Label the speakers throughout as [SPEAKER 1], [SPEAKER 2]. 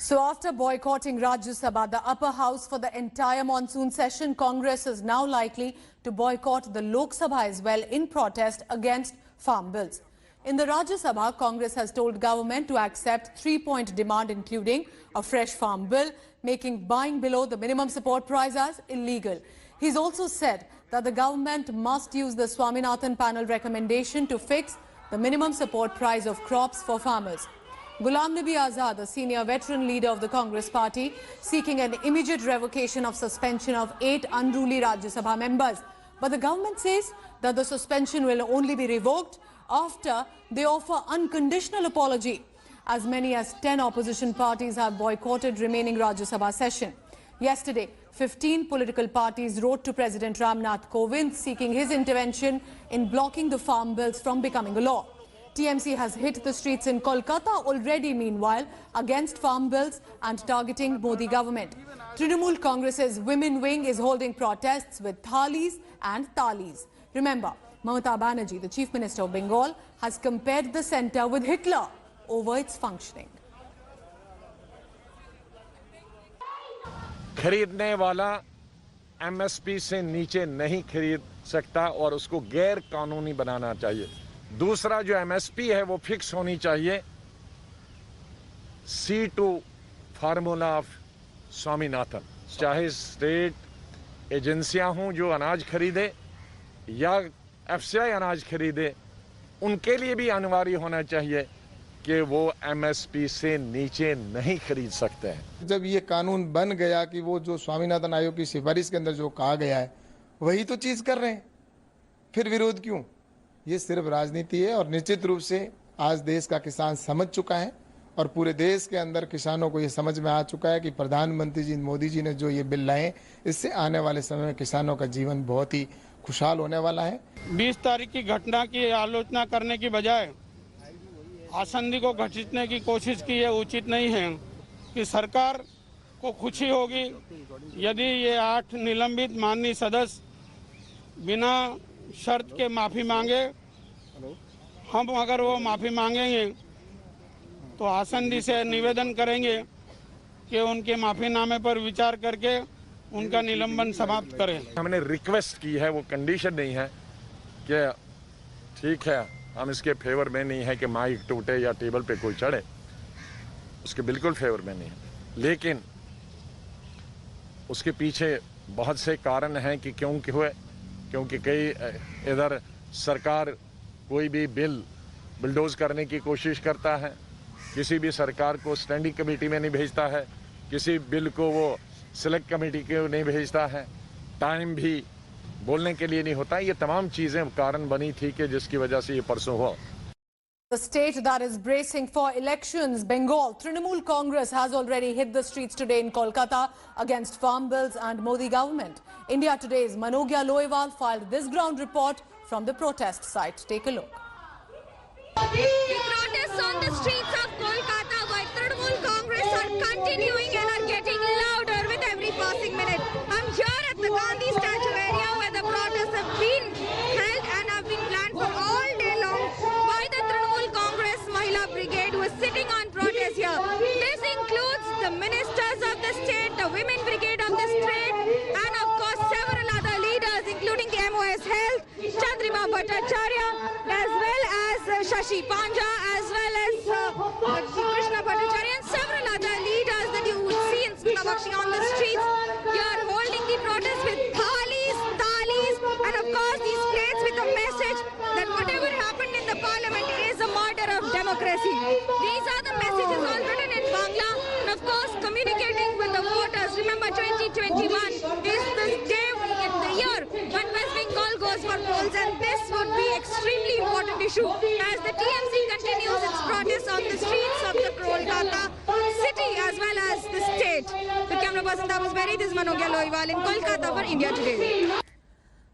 [SPEAKER 1] So after boycotting Rajya Sabha, the upper house for the entire monsoon session, Congress is now likely to boycott the Lok Sabha as well in protest against farm bills. In the Rajya Sabha, Congress has told government to accept 3-point demand including a fresh farm bill, making buying below the minimum support price as illegal. He's also said that the government must use the Swaminathan panel recommendation to fix the minimum support price of crops for farmers. Ghulam Nabi Azad, the senior veteran leader of the Congress party, seeking an immediate revocation of suspension of 8 unruly Rajya Sabha members. But the government says that the suspension will only be revoked after they offer unconditional apology. As many as 10 opposition parties have boycotted remaining Rajya Sabha session. Yesterday, 15 political parties wrote to President Ramnath Kovind seeking his intervention in blocking the farm bills from becoming a law. TMC has hit the streets in Kolkata already, meanwhile, against farm bills and targeting Modi government. Trinamool Congress's women wing is holding protests with thalis and talis. Remember, Mamata Banerjee, the Chief Minister of Bengal, has compared the centre with Hitler over its functioning.
[SPEAKER 2] खरीदने वाला MSP से नीचे नहीं खरीद सकता और उसको गैर कानूनी बनाना चाहिए। दूसरा जो एमएसपी है वो फिक्स होनी चाहिए C2 फार्मूला ऑफ स्वामीनाथन। चाहे स्टेट एजेंसियां हों जो अनाज खरीदे या एफसीआई अनाज खरीदे, उनके लिए भी अनिवार्य होना चाहिए कि वो एमएसपी से नीचे नहीं खरीद सकते हैं।
[SPEAKER 3] जब ये कानून बन गया कि वो जो स्वामीनाथन आयोग की सिफारिश के अंदर जो कहा गया है वही तो चीज़ कर रहे हैं, फिर विरोध क्यों? ये सिर्फ राजनीति है और निश्चित रूप से आज देश का किसान समझ चुका है और पूरे देश के अंदर किसानों को ये समझ में आ चुका है कि प्रधानमंत्री जी मोदी जी ने जो ये बिल लाए, इससे आने वाले समय में किसानों का जीवन बहुत ही खुशहाल होने वाला है।
[SPEAKER 4] 20 तारीख की घटना की आलोचना करने की बजाय आसंदी को घसीटने की कोशिश की, ये उचित नहीं है कि सरकार को खुशी होगी यदि ये 8 निलंबित माननीय सदस्य बिना शर्त के माफ़ी मांगे। हम अगर वो माफ़ी मांगेंगे तो आसंदी से निवेदन करेंगे कि उनके माफ़ीनामे पर विचार करके उनका निलंबन समाप्त करें।
[SPEAKER 2] हमने रिक्वेस्ट की है, वो कंडीशन नहीं है कि ठीक है हम इसके फेवर में नहीं है कि माइक टूटे या टेबल पे कोई चढ़े, उसके बिल्कुल फेवर में नहीं है, लेकिन उसके पीछे बहुत से कारण हैं कि क्यों हुए। क्योंकि कई इधर सरकार कोई भी बिल बुलडोज करने की कोशिश करता है, किसी भी सरकार को स्टैंडिंग कमेटी में नहीं भेजता है, किसी बिल को वो सिलेक्ट कमेटी को नहीं भेजता है, टाइम भी बोलने के लिए नहीं होता। ये तमाम चीजें कारण बनी थी कि जिसकी वजह से ये परसों हुआ।
[SPEAKER 1] The state that is bracing for elections, Bengal, Trinamool Congress has already hit the streets today in Kolkata against farm bills and Modi government. India Today's Manogya Loiwal filed this ground report from the protest site. Take a look.
[SPEAKER 5] The protests on the streets of Kolkata by Trinamool Congress are continuing and are getting louder with every passing minute. I'm here at the Gandhi statue area where the protests have been held and have been planned for all day long by the Trinamool Congress Mahila Brigade, who is sitting on protest here. This includes the ministers of the state, the women brigade of the state, and of course several other leaders including the MOS Health, Chandrima Bhattacharya, as well as Shashi Panja, as well as Krishna Bhattacharya, and several other leaders that you would see in Smithabakshi on the streets. They are holding the protest with thalis, and of course these plates with a message that whatever happened in the parliament is a murder of democracy. These are the messages all written in Bangla and of course communicating with the voters. Remember, 2021 is the day in the year when West Bengal goes for polls, and this would be extremely important issue as the TMC continues its protest on the streets of the Kolkata city as well as the state. The camera person Tapas Berry, this is Manogya Loiwal in Kolkata for India Today.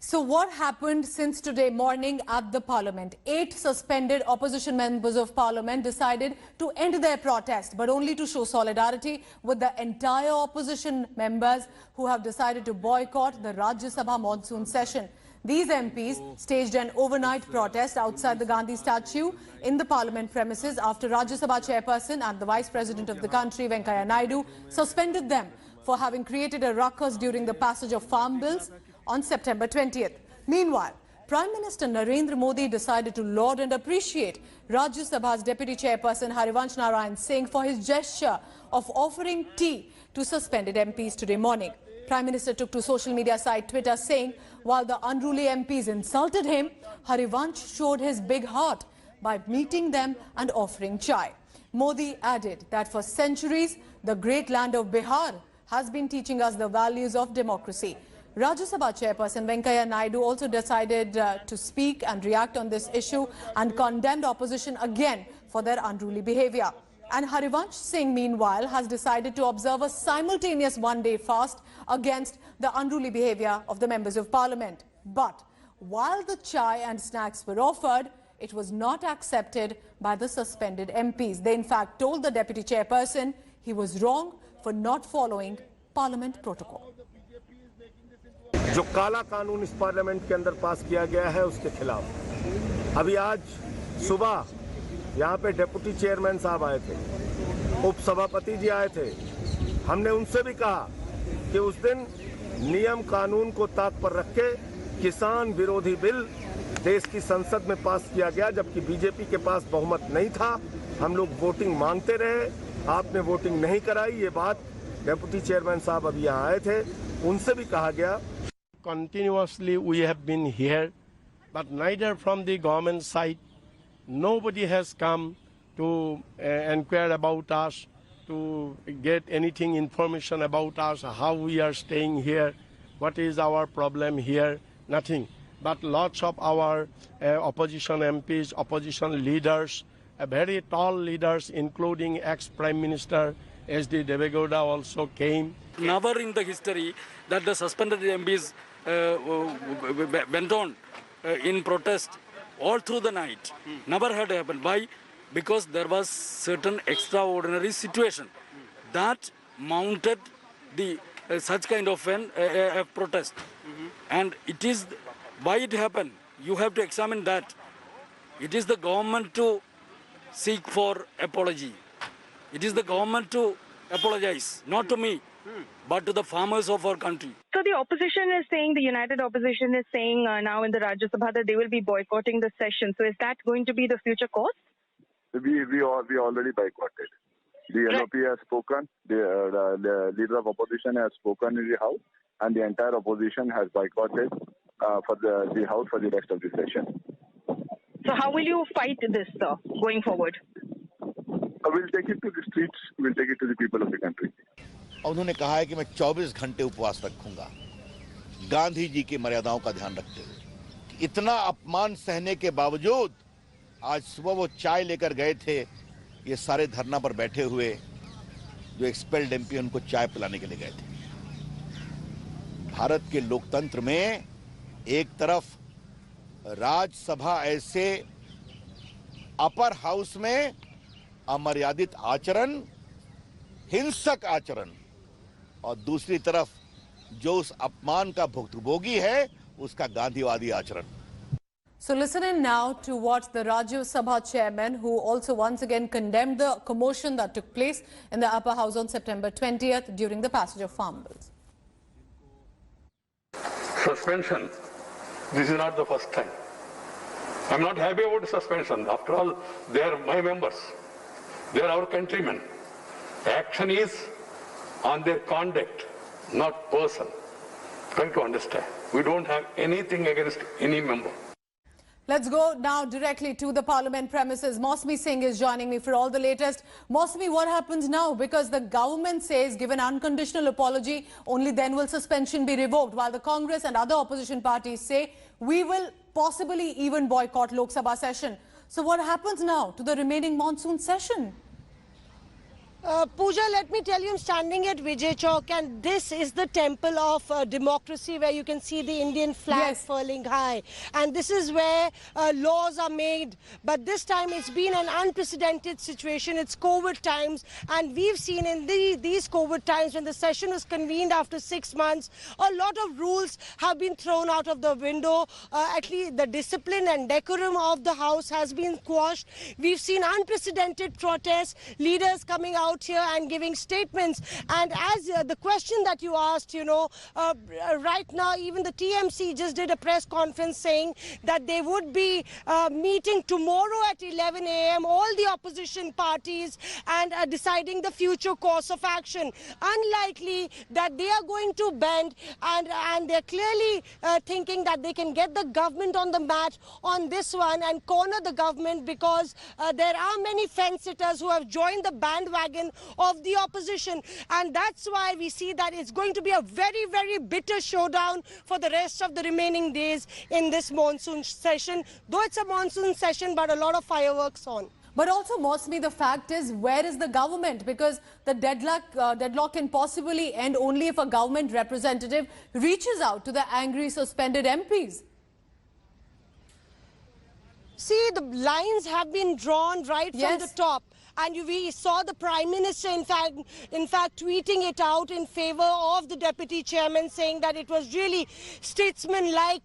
[SPEAKER 1] So what happened since today morning at the parliament? 8 suspended opposition members of parliament decided to end their protest, but only to show solidarity with the entire opposition members who have decided to boycott the Rajya Sabha monsoon session. These MPs staged an overnight protest outside the Gandhi statue in the parliament premises after Rajya Sabha chairperson and the Vice President of the country, Venkaiah Naidu, suspended them for having created a ruckus during the passage of farm bills on September 20th. Meanwhile, Prime Minister Narendra Modi decided to laud and appreciate Rajya Sabha's Deputy Chairperson Harivansh Narayan Singh for his gesture of offering tea to suspended MPs today morning. Prime Minister took to social media site Twitter saying, while the unruly MPs insulted him, Harivansh showed his big heart by meeting them and offering chai. Modi added that for centuries, the great land of Bihar has been teaching us the values of democracy. Rajya Sabha chairperson Venkaiah Naidu also decided to speak and react on this issue and condemned opposition again for their unruly behavior. And Harivansh Singh, meanwhile, has decided to observe a simultaneous one-day fast against the unruly behavior of the members of parliament. But while the chai and snacks were offered, it was not accepted by the suspended MPs. They in fact told the deputy chairperson he was wrong for not following parliament protocol.
[SPEAKER 6] जो काला कानून इस parliament के अंदर पास किया गया है उसके खिलाफ अभी आज सुबह यहाँ पे डिप्टी चेयरमैन साहब आए थे, उपसभापति जी आए थे। हमने उनसे भी कहा कि उस दिन नियम कानून को ताक पर रख के किसान विरोधी बिल देश की संसद में पास किया गया, जबकि बीजेपी के पास बहुमत नहीं था। हम लोग वोटिंग मांगते रहे, आपने वोटिंग नहीं कराई। ये बात डिप्टी चेयरमैन साहब अभी यहाँ आए थे, उनसे भी कहा गया।
[SPEAKER 7] Continuously we have been here, but neither from the government side, nobody has come to inquire about us, to get anything information about us, how we are staying here, what is our problem here, nothing. But lots of our opposition MPs, opposition leaders, very tall leaders, including ex-Prime Minister S.D. Devegowda also came.
[SPEAKER 8] Never in the history that the suspended MPs went on in protest all through the night. Never had happened. Why? Because there was certain extraordinary situation that mounted the such kind of a protest. And it is why it happened. You have to examine that. It is the government to seek for apology. It is the government to apologize, not to me, but to the farmers of our country.
[SPEAKER 9] So the opposition is saying, the united opposition is saying now in the Rajya Sabha that they will be boycotting the session. So is that going to be the future course?
[SPEAKER 10] We already boycotted. The NOP has spoken, the leader of opposition has spoken in the House, and the entire opposition has boycotted for the House for the rest of the session.
[SPEAKER 9] So how will you fight this, sir, going forward?
[SPEAKER 10] We'll take it to the streets, we'll take it to the people of the country.
[SPEAKER 11] उन्होंने कहा है कि मैं 24 घंटे उपवास रखूंगा, गांधी जी की मर्यादाओं का ध्यान रखते हुए। इतना अपमान सहने के बावजूद आज सुबह वो चाय लेकर गए थे, ये सारे धरना पर बैठे हुए जो एक्सपेल्ड एमपी उनको चाय पिलाने के लिए गए थे। भारत के लोकतंत्र में एक तरफ राज्यसभा ऐसे अपर हाउस में अमर्यादित आचरण, हिंसक आचरण, और दूसरी तरफ जो उस अपमान का भुक्तभोगी है उसका गांधीवादी आचरण।
[SPEAKER 1] So listen in now to what the Rajya Sabha chairman, who also once again condemned the commotion that took place in the upper house on September 20th during the passage of farm bills.
[SPEAKER 12] Suspension. This is not the first time. I'm not happy about the suspension. After all, they are my members. They are our countrymen. Action is on their conduct, not person. Trying to understand. We don't have anything against any member.
[SPEAKER 1] Let's go now directly to the parliament premises. Mosmi Singh is joining me for all the latest. Mosmi, what happens now? Because the government says given unconditional apology, only then will suspension be revoked, while the Congress and other opposition parties say we will possibly even boycott Lok Sabha session. So what happens now to the remaining monsoon session?
[SPEAKER 13] Pooja, let me tell you, I'm standing at Vijay Chowk, and this is the temple of democracy, where you can see the Indian flag furling high. And this is where laws are made. But this time it's been an unprecedented situation. It's COVID times, and we've seen in these COVID times, when the session was convened after 6 months, a lot of rules have been thrown out of the window. At least the discipline and decorum of the House has been quashed. We've seen unprecedented protests, leaders coming out here and giving statements. And as the question that you asked, right now even the TMC just did a press conference saying that they would be meeting tomorrow at 11 a.m. all the opposition parties and deciding the future course of action. Unlikely that they are going to bend, and they're clearly thinking that they can get the government on the mat on this one and corner the government, because there are many fence sitters who have joined the bandwagon of the opposition, and that's why we see that it's going to be a very, very bitter showdown for the rest of the remaining days in this monsoon session. Though it's a monsoon session, but a lot of fireworks on.
[SPEAKER 1] But also, Mosmi, the fact is, where is the government? Because the deadlock can possibly end only if a government representative reaches out to the angry suspended MPs.
[SPEAKER 13] See, the lines have been drawn right from the top. And we saw the Prime Minister, in fact, tweeting it out in favor of the Deputy Chairman, saying that it was really statesman-like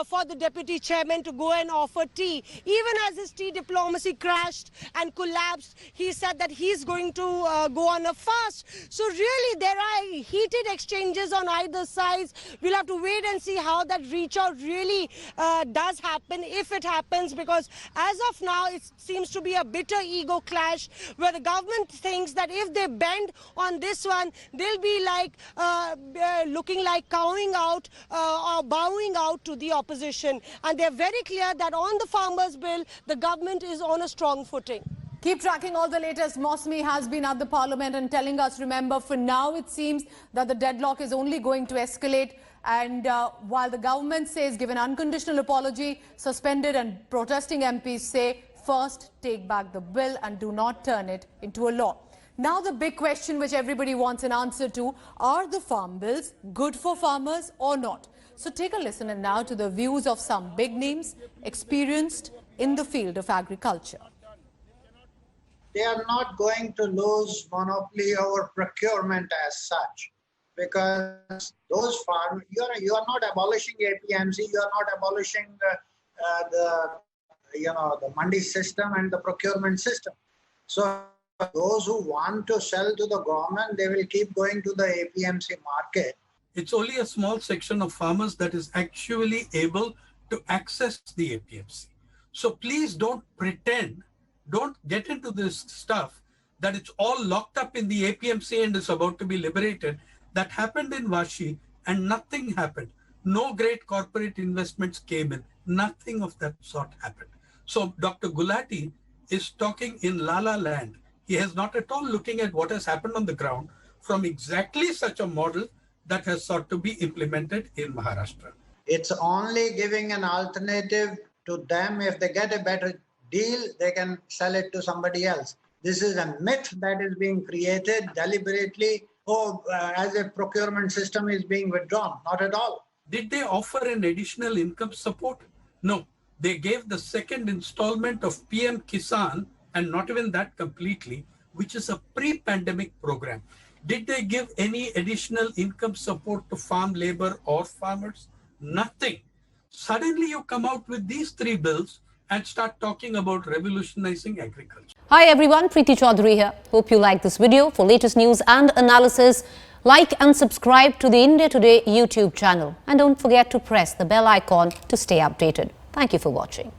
[SPEAKER 13] for the Deputy Chairman to go and offer tea. Even as his tea diplomacy crashed and collapsed, he said that he's going to go on a fast. So really, there are heated exchanges on either sides. We'll have to wait and see how that reach out really does happen, if it happens, because as of now, it seems to be a bitter ego clash, where the government thinks that if they bend on this one, they'll be like looking like cowing out or bowing out to the opposition. And they're very clear that on the Farmers' Bill, the government is on a strong footing.
[SPEAKER 1] Keep tracking all the latest. Mosmi has been at the Parliament and telling us, remember, for now it seems that the deadlock is only going to escalate. And while the government says give an unconditional apology, suspended and protesting MPs say first take back the bill and do not turn it into a law. Now the big question which everybody wants an answer to, are the farm bills good for farmers or not? So take a listen and now to the views of some big names experienced in the field of agriculture.
[SPEAKER 14] They are not going to lose monopoly over procurement as such, because those farmers, you are not abolishing APMC, you are not abolishing the mandi system and the procurement system. So those who want to sell to the government, they will keep going to the APMC market.
[SPEAKER 15] It's only a small section of farmers that is actually able to access the APMC. So please don't pretend, don't get into this stuff that it's all locked up in the APMC and is about to be liberated. That happened in Vashi and nothing happened. No great corporate investments came in. Nothing of that sort happened. So Dr. Gulati is talking in La-La land. He is not at all looking at what has happened on the ground from exactly such a model that has sought to be implemented in Maharashtra.
[SPEAKER 14] It's only giving an alternative to them. If they get a better deal, they can sell it to somebody else. This is a myth that is being created deliberately as a procurement system is being withdrawn. Not at all.
[SPEAKER 15] Did they offer an additional income support? No. They gave the second installment of PM Kisan, and not even that completely, which is a pre-pandemic program. Did they give any additional income support to farm labor or farmers? Nothing. Suddenly you come out with these three bills and start talking about revolutionizing agriculture.
[SPEAKER 16] Hi everyone, Preeti Chaudhary here. Hope you like this video. For latest news and analysis, like and subscribe to the India Today YouTube channel. And don't forget to press the bell icon to stay updated. Thank you for watching.